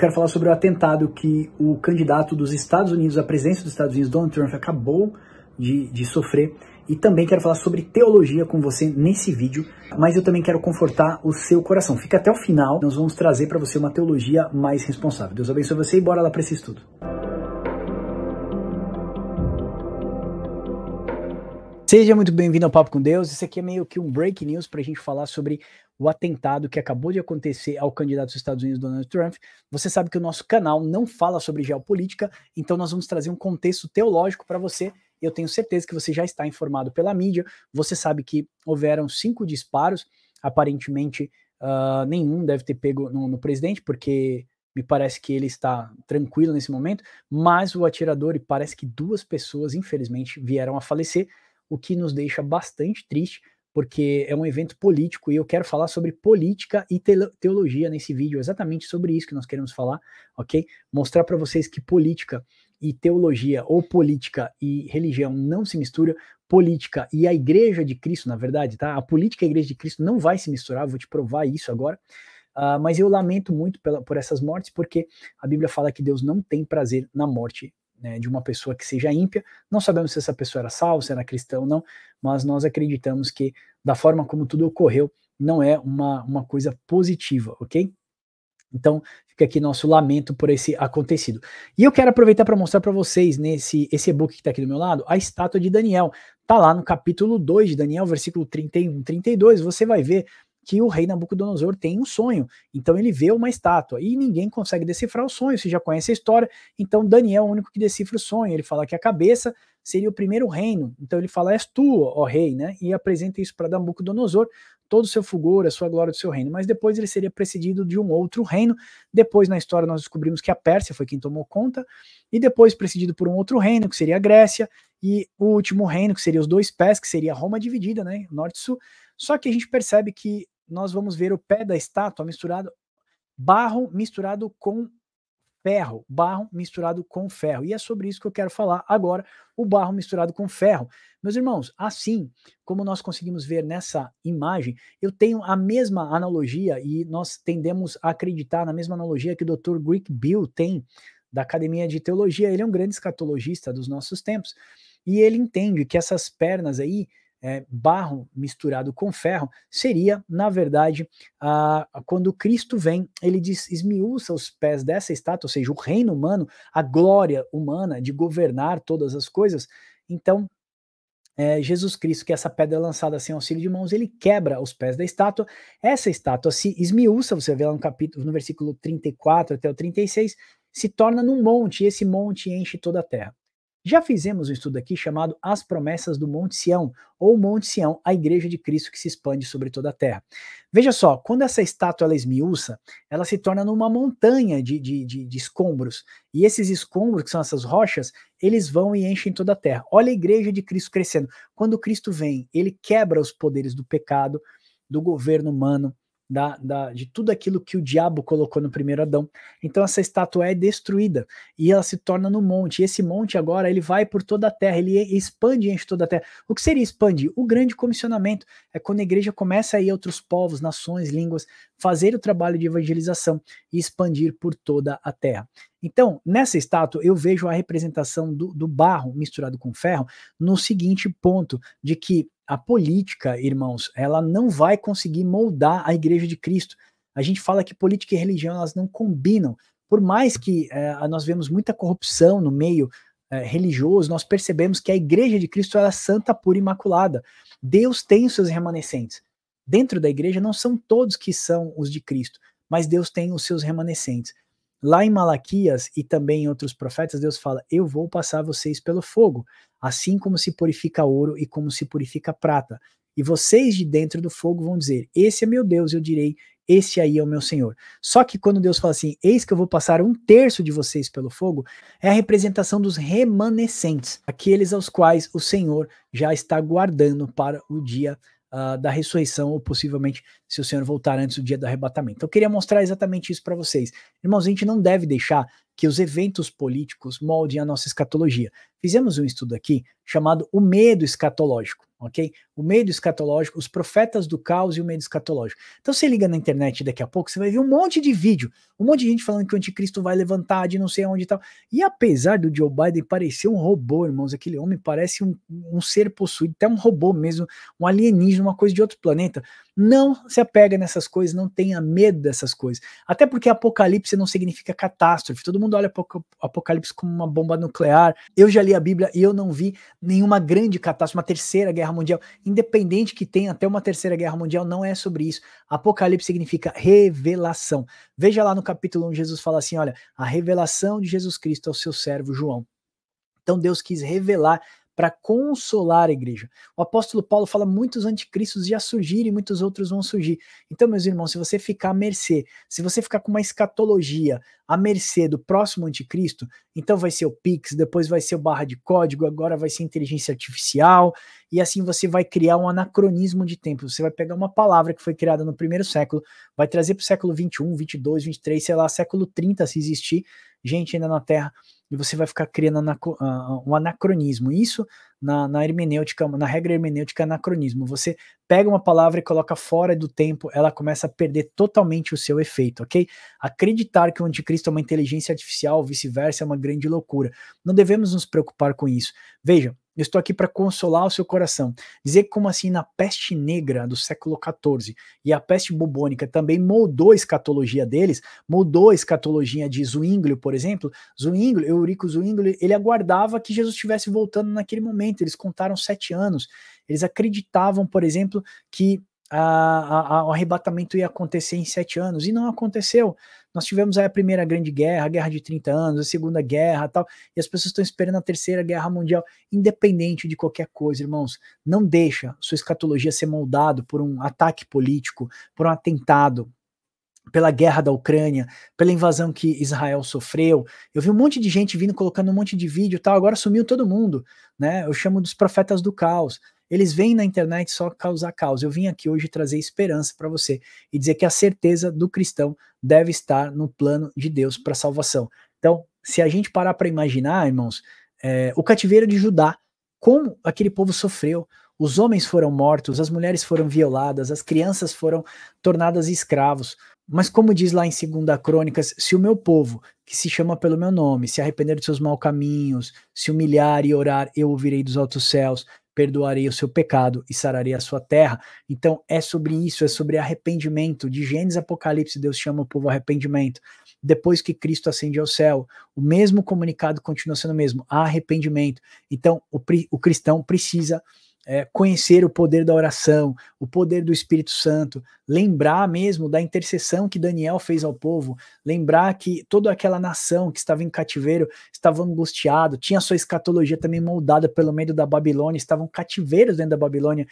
Quero falar sobre o atentado que o candidato dos Estados Unidos à presidência dos Estados Unidos, Donald Trump, acabou de sofrer. E também quero falar sobre teologia com você nesse vídeo, mas eu também quero confortar o seu coração. Fica até o final, nós vamos trazer para você uma teologia mais responsável. Deus abençoe você e bora lá para esse estudo. Seja muito bem-vindo ao Papo com Deus. Esse aqui é meio que um break news para a gente falar sobre o atentado que acabou de acontecer ao candidato dos Estados Unidos, Donald Trump. Você sabe que o nosso canal não fala sobre geopolítica, então nós vamos trazer um contexto teológico para você. Eu tenho certeza que você já está informado pela mídia. Você sabe que houveram 5 disparos, aparentemente nenhum deve ter pego no presidente, porque me parece que ele está tranquilo nesse momento, mas o atirador, e parece que 2 pessoas, infelizmente, vieram a falecer, o que nos deixa bastante triste, porque é um evento político e eu quero falar sobre política e teologia nesse vídeo, exatamente sobre isso que nós queremos falar, ok? Mostrar para vocês que política e teologia, ou política e religião não se mistura, política e a Igreja de Cristo, na verdade, tá? A política e a Igreja de Cristo não vai se misturar, vou te provar isso agora, mas eu lamento muito por essas mortes, porque a Bíblia fala que Deus não tem prazer na morte, né, de uma pessoa que seja ímpia. Não sabemos se essa pessoa era salva, se era cristã ou não, mas nós acreditamos que da forma como tudo ocorreu, não é uma coisa positiva, ok? Então, fica aqui nosso lamento por esse acontecido. E eu quero aproveitar para mostrar para vocês, esse e-book que está aqui do meu lado, a estátua de Daniel. Está lá no capítulo 2 de Daniel, versículo 31, 32, você vai ver que o rei Nabucodonosor tem um sonho, então ele vê uma estátua, e ninguém consegue decifrar o sonho, você já conhece a história, então Daniel é o único que decifra o sonho, ele fala que a cabeça seria o primeiro reino, então ele fala, és tu, ó rei, né, e apresenta isso para Nabucodonosor, todo o seu fulgor, a sua glória do seu reino, mas depois ele seria precedido de um outro reino, depois na história nós descobrimos que a Pérsia foi quem tomou conta, e depois precedido por um outro reino, que seria a Grécia, e o último reino, que seria os 2 pés, que seria Roma dividida, né, norte e sul, só que a gente percebe que nós vamos ver o pé da estátua misturado, barro misturado com ferro, barro misturado com ferro, e é sobre isso que eu quero falar agora, o barro misturado com ferro. Meus irmãos, assim como nós conseguimos ver nessa imagem, eu tenho a mesma analogia, e nós tendemos a acreditar na mesma analogia que o Dr. Greg Bill tem, da Academia de Teologia. Ele é um grande escatologista dos nossos tempos, e ele entende que essas pernas aí, barro misturado com ferro, seria, na verdade, quando Cristo vem, ele esmiuça os pés dessa estátua, ou seja, o reino humano, a glória humana de governar todas as coisas. Então, Jesus Cristo, que essa pedra é lançada sem auxílio de mãos, ele quebra os pés da estátua, essa estátua se esmiuça, você vê lá no versículo 34 até o 36, se torna num monte, e esse monte enche toda a terra. Já fizemos um estudo aqui chamado As Promessas do Monte Sião, ou Monte Sião, a Igreja de Cristo que se expande sobre toda a terra. Veja só, quando essa estátua ela esmiuça, ela se torna numa montanha de escombros, e esses escombros, que são essas rochas, eles vão e enchem toda a terra. Olha a Igreja de Cristo crescendo. Quando Cristo vem, ele quebra os poderes do pecado, do governo humano, de tudo aquilo que o diabo colocou no primeiro Adão. Então essa estátua é destruída e ela se torna no monte, e esse monte agora ele vai por toda a terra, ele expande e enche toda a terra. O que seria expandir? O grande comissionamento, é quando a igreja começa a ir a outros povos, nações, línguas, fazer o trabalho de evangelização e expandir por toda a terra. Então, nessa estátua, eu vejo a representação do barro misturado com ferro no seguinte ponto, de que a política, irmãos, ela não vai conseguir moldar a Igreja de Cristo. A gente fala que política e religião, elas não combinam. Por mais que nós vemos muita corrupção no meio religioso, nós percebemos que a Igreja de Cristo ela é santa, pura e imaculada. Deus tem os seus remanescentes. Dentro da igreja não são todos que são os de Cristo, mas Deus tem os seus remanescentes. Lá em Malaquias e também em outros profetas, Deus fala, eu vou passar vocês pelo fogo, assim como se purifica ouro e como se purifica prata. E vocês de dentro do fogo vão dizer, esse é meu Deus, eu direi, esse aí é o meu Senhor. Só que quando Deus fala assim, eis que eu vou passar 1/3 de vocês pelo fogo, é a representação dos remanescentes, aqueles aos quais o Senhor já está guardando para o dia da ressurreição, ou possivelmente se o Senhor voltar antes do dia do arrebatamento. Então eu queria mostrar exatamente isso para vocês. Irmãos, a gente não deve deixar que os eventos políticos moldem a nossa escatologia. Fizemos um estudo aqui chamado o medo escatológico, ok? O medo escatológico, os profetas do caos e o medo escatológico. Então você liga na internet daqui a pouco, você vai ver um monte de vídeo, um monte de gente falando que o anticristo vai levantar de não sei aonde e tal. E apesar do Joe Biden parecer um robô, irmãos, aquele homem parece um ser possuído, até um robô mesmo, um alienígena, uma coisa de outro planeta. Não se apega nessas coisas, não tenha medo dessas coisas. Até porque apocalipse não significa catástrofe. Todo mundo olha apocalipse como uma bomba nuclear. Eu já li a Bíblia e eu não vi nenhuma grande catástrofe, uma terceira guerra mundial. Independente que tenha até uma terceira guerra mundial, não é sobre isso. Apocalipse significa revelação. Veja lá no capítulo 1, Jesus fala assim, olha, a revelação de Jesus Cristo ao seu servo João. Então Deus quis revelar para consolar a igreja. O apóstolo Paulo fala muitos anticristos já surgirem e muitos outros vão surgir. Então, meus irmãos, se você ficar à mercê, se você ficar com uma escatologia à mercê do próximo anticristo, então vai ser o Pix, depois vai ser o barra de código, agora vai ser inteligência artificial, e assim você vai criar um anacronismo de tempo. Você vai pegar uma palavra que foi criada no primeiro século, vai trazer para o século 21, 22, 23, sei lá, século 30, se existir gente ainda na Terra, e você vai ficar criando um anacronismo. Isso na hermenêutica, na regra hermenêutica, é anacronismo. Você pega uma palavra e coloca fora do tempo, ela começa a perder totalmente o seu efeito, ok? Acreditar que o anticristo é uma inteligência artificial, ou vice-versa, é uma grande loucura. Não devemos nos preocupar com isso. Veja, eu estou aqui para consolar o seu coração. Dizer que como assim na peste negra do século XIV e a peste bubônica também moldou a escatologia deles, moldou a escatologia de Zwinglio, por exemplo. Zwinglio, Eurico Zwinglio, ele aguardava que Jesus estivesse voltando naquele momento. Eles contaram 7 anos. Eles acreditavam, por exemplo, que o arrebatamento ia acontecer em 7 anos, e não aconteceu. Nós tivemos aí a primeira grande guerra, a guerra de 30 anos, a segunda guerra tal, e as pessoas estão esperando a terceira guerra mundial, independente de qualquer coisa, irmãos. Não deixa sua escatologia ser moldado por um ataque político, por um atentado, pela guerra da Ucrânia, pela invasão que Israel sofreu. Eu vi um monte de gente vindo, colocando um monte de vídeo e tal, agora sumiu todo mundo, né? Eu chamo dos profetas do caos. Eles vêm na internet só causar caos. Eu vim aqui hoje trazer esperança para você e dizer que a certeza do cristão deve estar no plano de Deus para a salvação. Então, se a gente parar para imaginar, irmãos, o cativeiro de Judá, como aquele povo sofreu, os homens foram mortos, as mulheres foram violadas, as crianças foram tornadas escravos. Mas como diz lá em 2 Crônicas, se o meu povo, que se chama pelo meu nome, se arrepender dos seus maus caminhos, se humilhar e orar, eu ouvirei dos altos céus, perdoarei o seu pecado e sararei a sua terra. Então é sobre isso, é sobre arrependimento. De Gênesis a Apocalipse, Deus chama o povo ao arrependimento. Depois que Cristo ascende ao céu, o mesmo comunicado continua sendo o mesmo, arrependimento. Então o cristão precisa conhecer o poder da oração, o poder do Espírito Santo, lembrar mesmo da intercessão que Daniel fez ao povo, lembrar que toda aquela nação que estava em cativeiro estava angustiado, tinha sua escatologia também moldada pelo medo da Babilônia, estavam cativeiros dentro da Babilônia.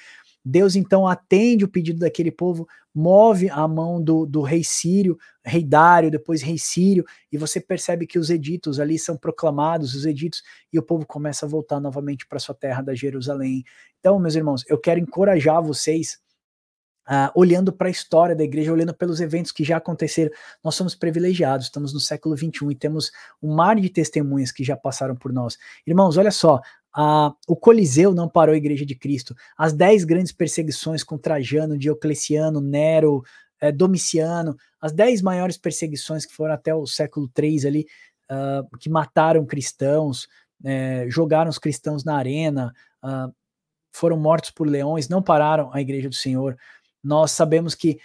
Deus então atende o pedido daquele povo, move a mão do rei Sírio, rei Dário, depois rei Sírio, e você percebe que os editos ali são proclamados, os editos, e o povo começa a voltar novamente para sua terra da Jerusalém. Então, meus irmãos, eu quero encorajar vocês, olhando para a história da igreja, olhando pelos eventos que já aconteceram. Nós somos privilegiados, estamos no século XXI e temos um mar de testemunhas que já passaram por nós. Irmãos, olha só, o Coliseu não parou a Igreja de Cristo. As 10 grandes perseguições com Trajano, Diocleciano, Nero, Domiciano, as 10 maiores perseguições que foram até o século III ali, que mataram cristãos, jogaram os cristãos na arena, foram mortos por leões, não pararam a Igreja do Senhor. Nós sabemos que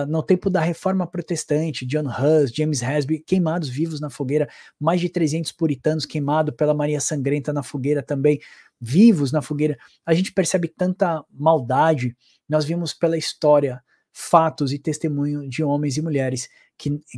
no tempo da Reforma Protestante, John Hus, James Hasby, queimados vivos na fogueira, mais de 300 puritanos queimados pela Maria Sangrenta na fogueira também, vivos na fogueira. A gente percebe tanta maldade. Nós vimos pela história fatos e testemunho de homens e mulheres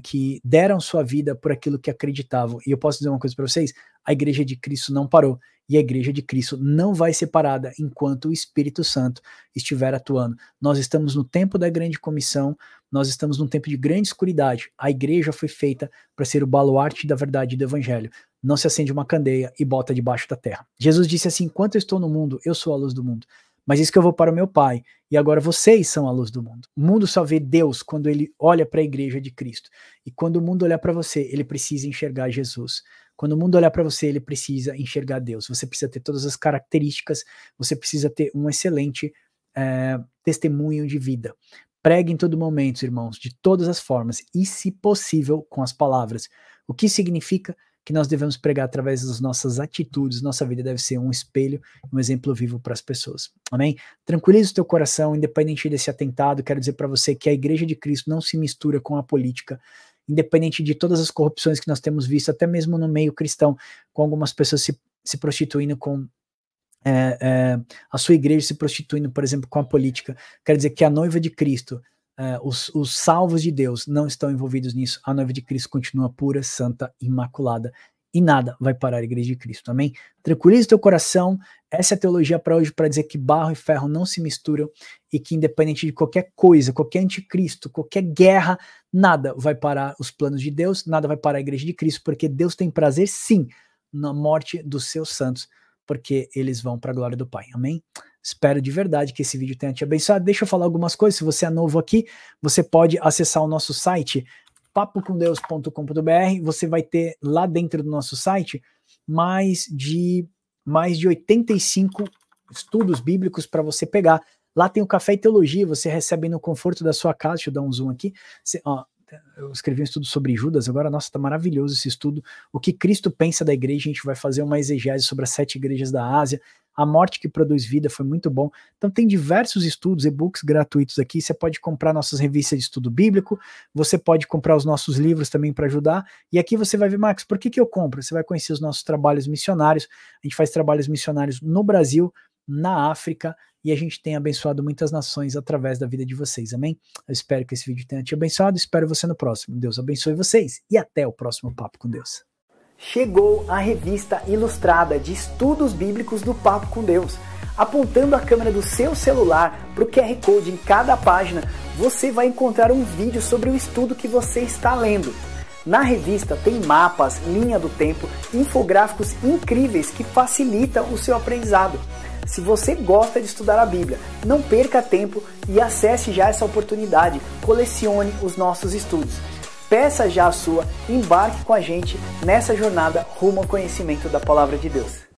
que deram sua vida por aquilo que acreditavam. E eu posso dizer uma coisa para vocês, a Igreja de Cristo não parou. E a Igreja de Cristo não vai ser parada enquanto o Espírito Santo estiver atuando. Nós estamos no tempo da grande comissão, nós estamos num tempo de grande escuridade. A igreja foi feita para ser o baluarte da verdade do evangelho. Não se acende uma candeia e bota debaixo da terra. Jesus disse assim, enquanto eu estou no mundo, eu sou a luz do mundo. mas isso que eu vou para o meu Pai. E agora vocês são a luz do mundo. O mundo só vê Deus quando ele olha para a igreja de Cristo. E quando o mundo olhar para você, ele precisa enxergar Jesus. Quando o mundo olhar para você, ele precisa enxergar Deus. Você precisa ter todas as características, você precisa ter um excelente testemunho de vida. Pregue em todo momento, irmãos, de todas as formas, e se possível, com as palavras. O que significa que nós devemos pregar através das nossas atitudes. Nossa vida deve ser um espelho, um exemplo vivo para as pessoas. Amém? Tranquilize o teu coração, independente desse atentado. Quero dizer para você que a Igreja de Cristo não se mistura com a política, independente de todas as corrupções que nós temos visto, até mesmo no meio cristão, com algumas pessoas se prostituindo com a sua igreja, se prostituindo, por exemplo, com a política. Quer dizer que a noiva de Cristo, os salvos de Deus não estão envolvidos nisso. A noiva de Cristo continua pura, santa, imaculada, e nada vai parar a igreja de Cristo. Amém? Tranquilize teu coração. Essa é a teologia para hoje, para dizer que barro e ferro não se misturam e que independente de qualquer coisa, qualquer anticristo, qualquer guerra, nada vai parar os planos de Deus, nada vai parar a igreja de Cristo, porque Deus tem prazer sim na morte dos seus santos, porque eles vão para a glória do Pai. Amém? Espero de verdade que esse vídeo tenha te abençoado. Deixa eu falar algumas coisas. Se você é novo aqui, você pode acessar o nosso site, papocomdeus.com.br. Você vai ter lá dentro do nosso site mais de 85 estudos bíblicos para você pegar. Lá tem o Café e Teologia, você recebe no conforto da sua casa. Deixa eu dar um zoom aqui. Eu escrevi um estudo sobre Judas, agora, nossa, tá maravilhoso esse estudo. O que Cristo pensa da igreja, a gente vai fazer uma exegese sobre as 7 igrejas da Ásia, a morte que produz vida, foi muito bom. Então tem diversos estudos, e-books gratuitos aqui, você pode comprar nossas revistas de estudo bíblico, você pode comprar os nossos livros também para ajudar, e aqui você vai ver, Max, por que eu compro? Você vai conhecer os nossos trabalhos missionários, a gente faz trabalhos missionários no Brasil, na África, e a gente tem abençoado muitas nações através da vida de vocês, amém? Eu espero que esse vídeo tenha te abençoado, espero você no próximo. Deus abençoe vocês e até o próximo Papo com Deus. Chegou a revista ilustrada de estudos bíblicos do Papo com Deus. Apontando a câmera do seu celular para o QR Code em cada página, você vai encontrar um vídeo sobre o estudo que você está lendo. Na revista tem mapas, linha do tempo, infográficos incríveis que facilitam o seu aprendizado. Se você gosta de estudar a Bíblia, não perca tempo e acesse já essa oportunidade. Colecione os nossos estudos. Peça já a sua, embarque com a gente nessa jornada rumo ao conhecimento da Palavra de Deus.